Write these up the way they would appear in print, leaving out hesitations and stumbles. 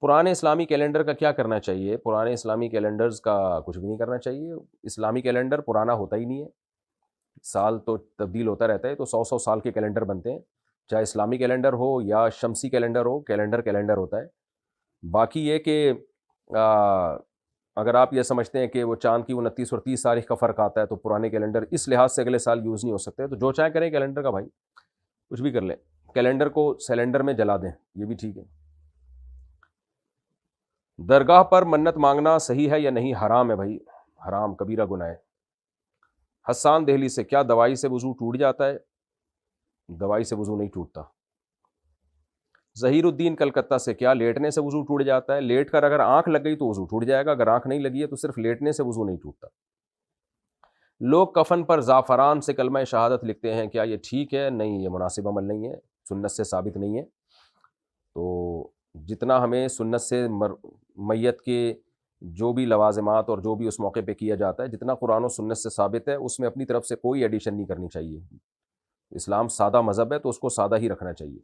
پرانے اسلامی کیلنڈر کا کیا کرنا چاہیے؟ پرانے اسلامی کیلنڈرز کا کچھ بھی نہیں کرنا چاہیے. اسلامی کیلنڈر پرانا ہوتا ہی نہیں ہے، سال تو تبدیل ہوتا رہتا ہے، تو 100 سال کے کیلنڈر بنتے ہیں، چاہے اسلامی کیلنڈر ہو یا شمسی کیلنڈر ہو، کیلنڈر کیلنڈر ہوتا ہے. باقی یہ کہ اگر آپ یہ سمجھتے ہیں کہ وہ چاند کی 29 اور 30 تاریخ کا فرق آتا ہے تو پرانے کیلنڈر اس لحاظ سے اگلے سال یوز نہیں ہو سکتے، تو جو چاہے کریں کیلنڈر کا بھائی، کچھ بھی کر لیں، کیلنڈر کو سیلنڈر میں جلا دیں، یہ بھی ٹھیک ہے. درگاہ پر منت مانگنا صحیح ہے یا نہیں؟ حرام ہے بھائی، حرام، کبیرہ گناہ ہے. حسان دہلی سے، کیا دوائی سے وضو ٹوٹ جاتا ہے؟ دوائی سے وضو نہیں ٹوٹتا. ظہیر الدین کلکتہ سے، کیا لیٹنے سے وضو ٹوٹ جاتا ہے؟ لیٹ کر اگر آنکھ لگ گئی تو وضو ٹوٹ جائے گا، اگر آنکھ نہیں لگی ہے تو صرف لیٹنے سے وضو نہیں ٹوٹتا. لوگ کفن پر زعفران سے کلمہ شہادت لکھتے ہیں، کیا یہ ٹھیک ہے؟ نہیں، یہ مناسب عمل نہیں ہے، سنت سے ثابت نہیں ہے. تو جتنا ہمیں سنت سے میت کے جو بھی لوازمات اور جو بھی اس موقع پہ کیا جاتا ہے، جتنا قرآن و سنت سے ثابت ہے، اس میں اپنی طرف سے کوئی ایڈیشن نہیں کرنی چاہیے. اسلام سادہ مذہب ہے تو اس کو سادہ ہی رکھنا چاہیے.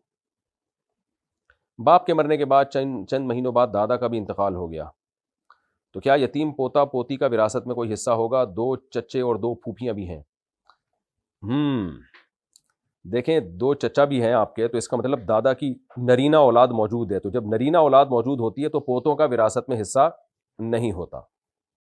باپ کے مرنے کے بعد چند مہینوں بعد دادا کا بھی انتقال ہو گیا، تو کیا یتیم پوتا پوتی کا وراثت میں کوئی حصہ ہوگا؟ 2 چچے اور 2 پھوپھیاں بھی ہیں. دیکھیں 2 چچا بھی ہیں آپ کے، تو اس کا مطلب دادا کی نرینہ اولاد موجود ہے، تو جب نرینہ اولاد موجود ہوتی ہے تو پوتوں کا وراثت میں حصہ نہیں ہوتا.